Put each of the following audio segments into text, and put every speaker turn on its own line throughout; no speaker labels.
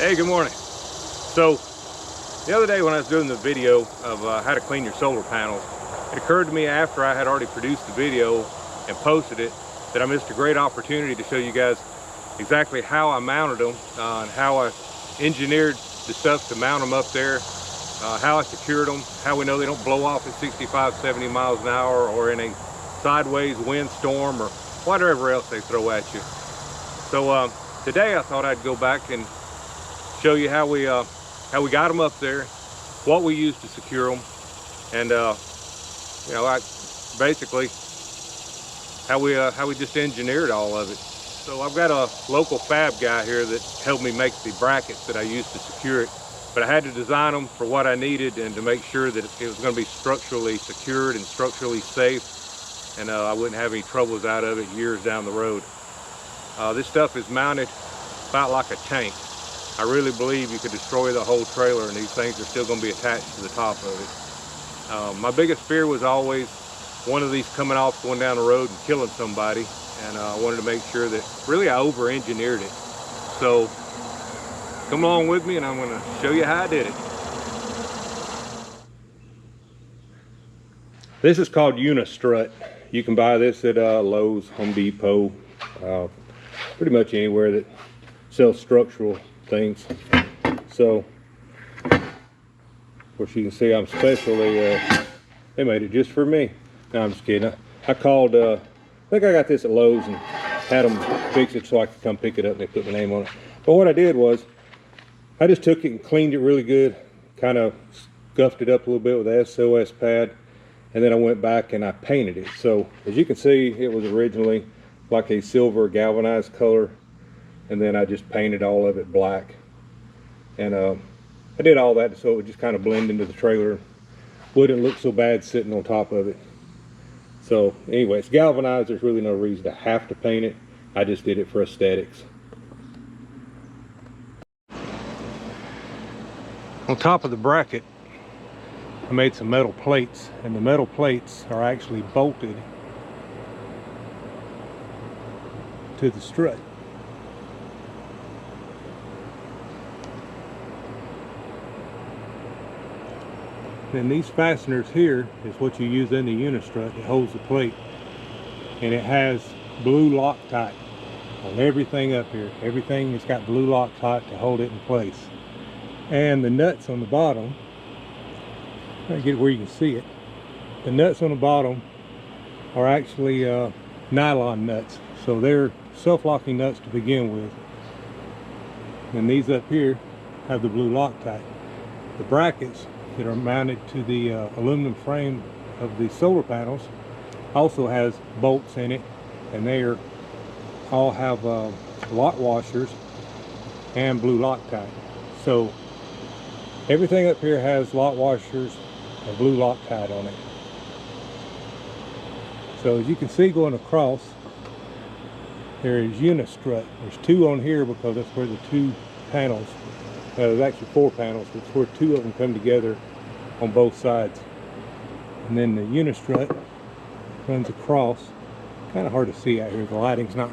Hey, good morning. So the other day when I was doing the video of how to clean your solar panels, it occurred to me after I had already produced the video and posted it that I missed a great opportunity to show you guys exactly how I mounted them and how I engineered the stuff to mount them up there, how I secured them, how we know they don't blow off at 65, 70 miles an hour or in a sideways windstorm or whatever else they throw at you. So today I thought I'd go back and show you how we got them up there, what we used to secure them, and basically how we just engineered all of it. So I've got a local fab guy here that helped me make the brackets that I used to secure it, but I had to design them for what I needed and to make sure that it was going to be structurally secured and structurally safe, and I wouldn't have any troubles out of it years down the road. This stuff is mounted about like a tank. I really believe you could destroy the whole trailer and these things are still going to be attached to the top of it. My biggest fear was always one of these coming off, going down the road and killing somebody, and I wanted to make sure that really I over-engineered it. So come along with me and I'm going to show you how I did it. This is called Unistrut. You can buy this at Lowe's, Home Depot, pretty much anywhere that sells structural things. So of course you can see I'm specially they made it just for me. No, I'm just kidding. I called I think I got this at Lowe's and had them fix it so I could come pick it up and they put my name on it. But what I did was I just took it and cleaned it really good, kind of scuffed it up a little bit with the SOS pad, and then I went back and I painted it. So as you can see, it was originally like a silver galvanized color, and then I just painted all of it black, and I did all that so it would just kind of blend into the trailer, wouldn't look so bad sitting on top of it. So anyway, it's galvanized. There's really no reason to have to paint it. I just did it for aesthetics. On top of the bracket I made some metal plates, and the metal plates are actually bolted to the strut. Then these fasteners here is what you use in the Unistrut. It holds the plate, and it has blue Loctite on everything up here. Everything has got blue Loctite to hold it in place. And the nuts on the bottom, try to get it where you can see it. The nuts on the bottom are actually nylon nuts, so they're self-locking nuts to begin with. And these up here have the blue Loctite. The brackets that are mounted to the aluminum frame of the solar panels also has bolts in it, and they all have lock washers and blue Loctite. So everything up here has lock washers and blue Loctite on it. So as you can see going across, there is Unistrut. There's two on here because that's where the two panels, there's actually four panels, but it's where two of them come together on both sides. And then the Unistrut runs across. Kind of hard to see out here. The lighting's not,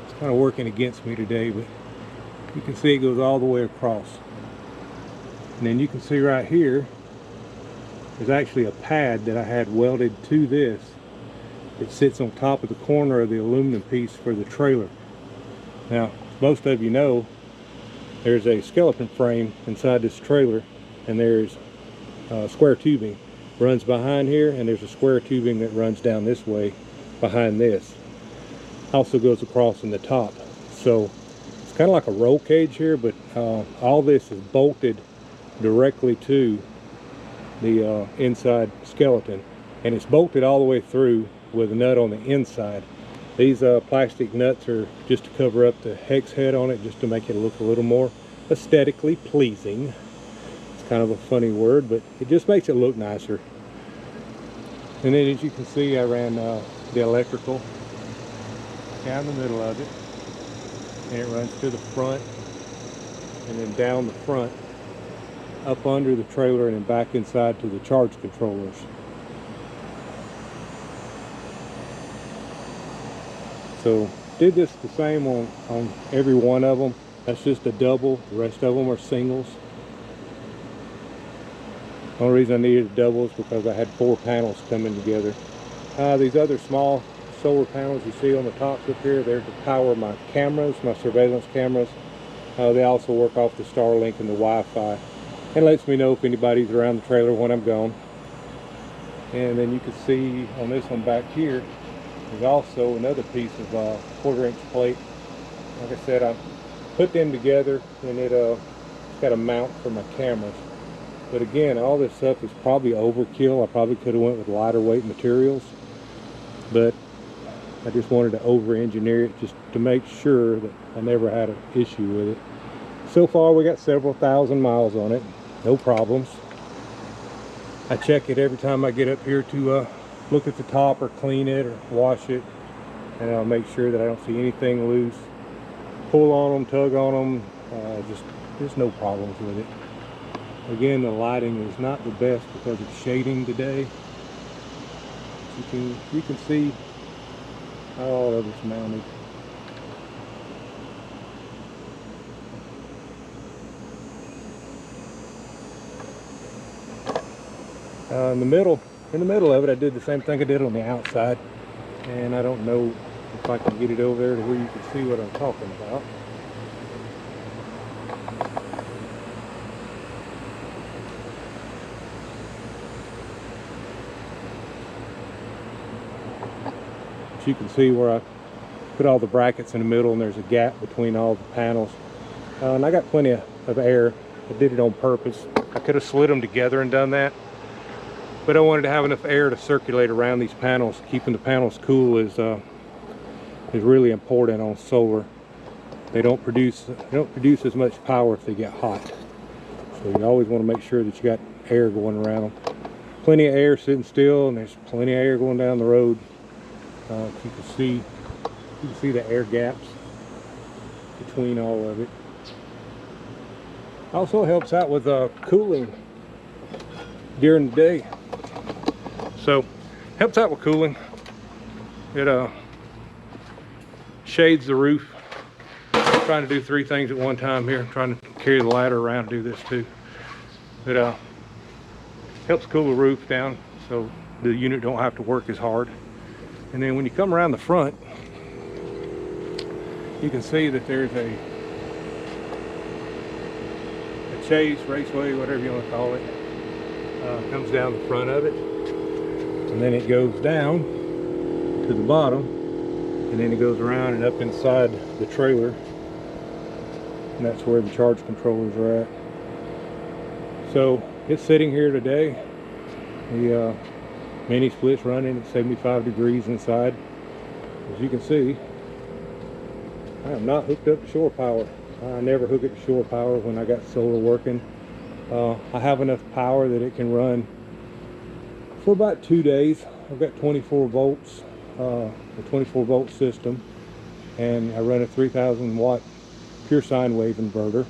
it's kind of working against me today, but you can see it goes all the way across. And then you can see right here, there's actually a pad that I had welded to this. It sits on top of the corner of the aluminum piece for the trailer. Now, most of you know, there's a skeleton frame inside this trailer, and there's square tubing runs behind here, and there's a square tubing that runs down this way behind this. Also goes across in the top. So it's kind of like a roll cage here, but all this is bolted directly to the inside skeleton, and it's bolted all the way through with a nut on the inside. These plastic nuts are just to cover up the hex head on it, just to make it look a little more aesthetically pleasing. It's kind of a funny word, but it just makes it look nicer. And then as you can see, I ran the electrical down the middle of it, and it runs to the front, and then down the front, up under the trailer, and then back inside to the charge controllers. So did this the same on every one of them. That's just a double. The rest of them are singles. The only reason I needed a double is because I had 4 panels coming together. These other small solar panels you see on the tops up here, they're to power my cameras, my surveillance cameras. They also work off the Starlink and the Wi-Fi, and lets me know if anybody's around the trailer when I'm gone. And then you can see on this one back here, there's also another piece of 1/4-inch plate. Like I said, I put them together, and it's got a mount for my cameras. But again, all this stuff is probably overkill. I probably could have went with lighter weight materials, but I just wanted to over-engineer it just to make sure that I never had an issue with it. So far, we got several thousand miles on it, no problems. I check it every time I get up here to look at the top or clean it or wash it, and I'll make sure that I don't see anything loose. Pull on them, tug on them, just no problems with it. Again, the lighting is not the best because it's shading today. You can see how all of it's mounted. In the middle of it, I did the same thing I did on the outside, and I don't know if I can get it over there to where you can see what I'm talking about. But you can see where I put all the brackets in the middle, and there's a gap between all the panels. And I got plenty of air. I did it on purpose. I could have slid them together and done that, but I wanted to have enough air to circulate around these panels. Keeping the panels cool is really important on solar. They don't produce as much power if they get hot. So you always want to make sure that you got air going around them. Plenty of air sitting still, and there's plenty of air going down the road. You can see the air gaps between all of it. Also helps out with cooling during the day. So helps out with cooling. It shades the roof. I'm trying to do 3 things at one time here. I'm trying to carry the ladder around to do this too. It helps cool the roof down so the unit don't have to work as hard. And then when you come around the front, you can see that there's a chase, raceway, whatever you want to call it. Comes down the front of it, and then it goes down to the bottom, and then it goes around and up inside the trailer, and that's where the charge controllers are at. So it's sitting here today. The mini split's running at 75 degrees inside. As you can see, I am not hooked up to shore power. I never hook it to shore power when I got solar working. I have enough power that it can run for about 2 days. I've got 24 volts, a 24 volt system, and I run a 3000 watt pure sine wave inverter.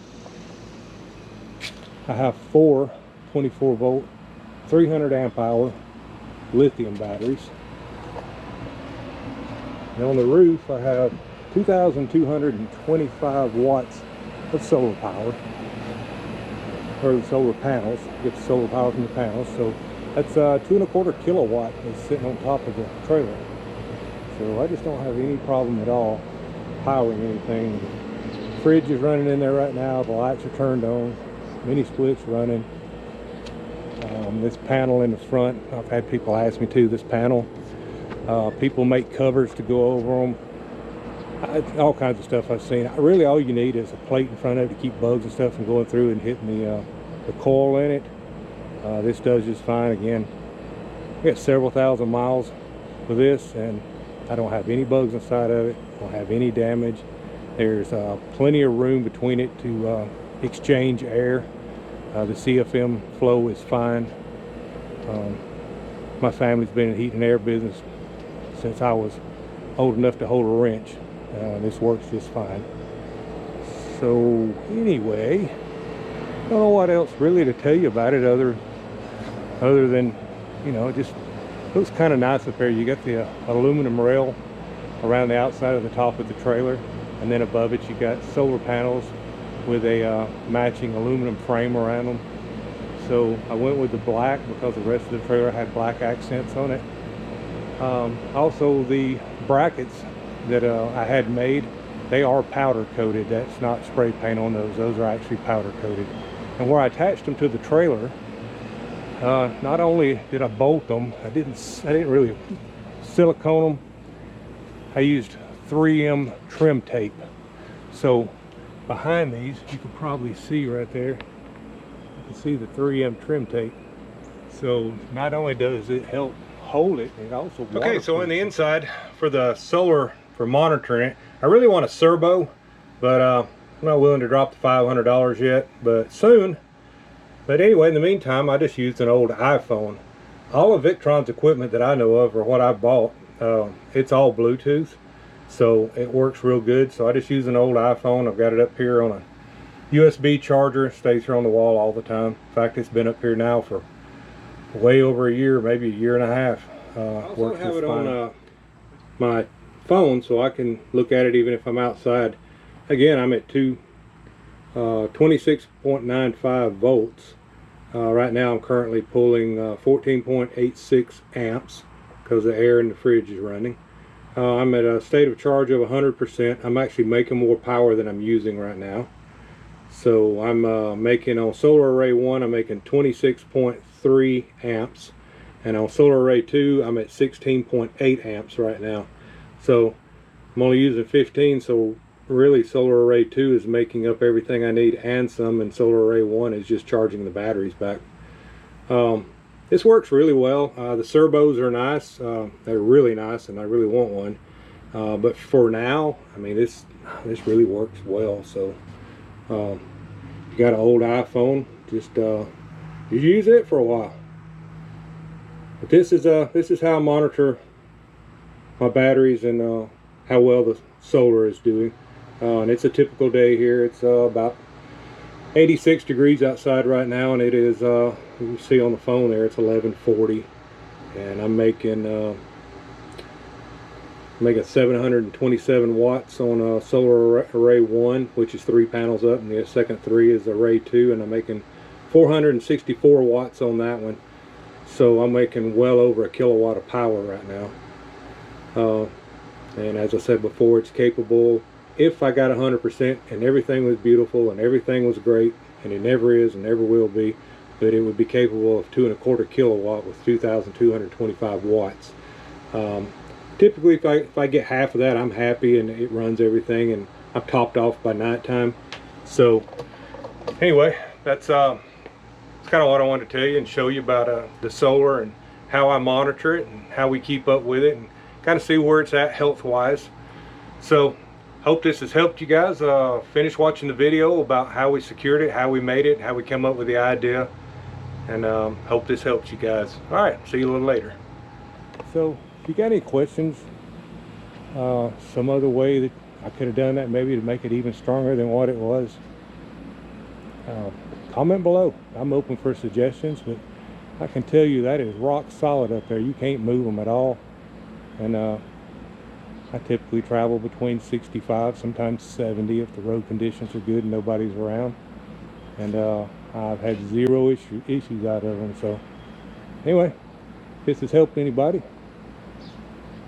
I have 4 24 volt 300 amp hour lithium batteries, and on the roof I have 2,225 watts of solar power, or the solar panels. Get the solar power from the panels. So that's 2¼ kilowatt is sitting on top of the trailer. So I just don't have any problem at all powering anything. The fridge is running in there right now. The lights are turned on. Mini split's running. This panel in the front, I've had people ask me too, this panel. People make covers to go over them. All kinds of stuff I've seen. Really all you need is a plate in front of it to keep bugs and stuff from going through and hitting the coil in it. This does just fine. Again, I got several thousand miles with this, and I don't have any bugs inside of it. I don't have any damage. There's plenty of room between it to exchange air. The CFM flow is fine. My family's been in the heat and air business since I was old enough to hold a wrench. This works just fine. So anyway, I don't know what else really to tell you about it other than, you know, it just looks kind of nice up there. You got the aluminum rail around the outside of the top of the trailer, and then above it you got solar panels with a matching aluminum frame around them. So I went with the black because the rest of the trailer had black accents on it. Also, the brackets that I had made, they are powder coated. That's not spray paint on those. Those are actually powder coated. And where I attached them to the trailer, not only did I bolt them, I didn't really silicone them. I used 3M trim tape. So behind these, you can probably see right there, you can see the 3M trim tape. So not only does it help hold it, it also waterproofs. Okay, so on the inside for the solar, for monitoring it, I really want a servo, but I'm not willing to drop the $500 yet, but soon. But anyway, in the meantime, I just used an old iPhone. All of Victron's equipment that I know of, or what I bought, it's all Bluetooth, so it works real good. So I just use an old iPhone. I've got it up here on a USB charger. It stays here on the wall all the time. In fact, it's been up here now for way over a year, maybe a year and a half. I also have it on my phone, so I can look at it even if I'm outside. Again, I'm at 26.95 volts. Right now I'm currently pulling 14.86 amps because the air in the fridge is running. I'm at a state of charge of 100%. I'm actually making more power than I'm using right now. So I'm making, on Solar Array 1, I'm making 26.3 amps. And on Solar Array 2, I'm at 16.8 amps right now. So I'm only using 15, so really Solar Array 2 is making up everything I need and some, and Solar Array 1 is just charging the batteries back. This works really well. The servos are nice. They're really nice, and I really want one. But for now, I mean, this really works well. So you got an old iPhone, just you use it for a while. But this is how I monitor my batteries and how well the solar is doing. And it's a typical day here. It's about 86 degrees outside right now, and it is, you see on the phone there, it's 11:40, and I'm making 727 watts on Solar Array 1, which is 3 panels up, and the second 3 is Array 2, and I'm making 464 watts on that one. So I'm making well over a kilowatt of power right now. And as I said before, it's capable, if I got 100% and everything was beautiful and everything was great, and it never is and never will be, but it would be capable of 2¼ kilowatt with 2,225 watts. Typically, if I get half of that, I'm happy, and it runs everything, and I'm topped off by nighttime. So anyway, that's kind of what I wanted to tell you and show you about the solar and how I monitor it and how we keep up with it and kind of see where it's at health-wise. So hope this has helped you guys. Finish watching the video about how we secured it, how we made it, how we came up with the idea, and hope this helps you guys. All right, see you a little later. So if you got any questions, some other way that I could have done that maybe to make it even stronger than what it was, comment below. I'm open for suggestions, but I can tell you that is rock solid up there. You can't move them at all. And I typically travel between 65, sometimes 70 if the road conditions are good and nobody's around. And I've had zero issues out of them. So anyway, if this has helped anybody,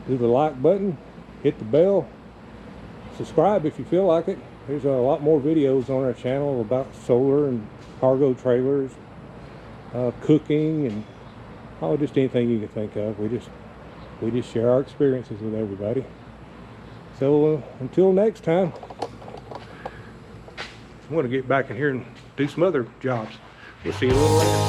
do the like button, hit the bell, subscribe if you feel like it. There's a lot more videos on our channel about solar and cargo trailers, cooking, and just anything you can think of. We just share our experiences with everybody. So until next time, I'm going to get back in here and do some other jobs. We'll see you a little later.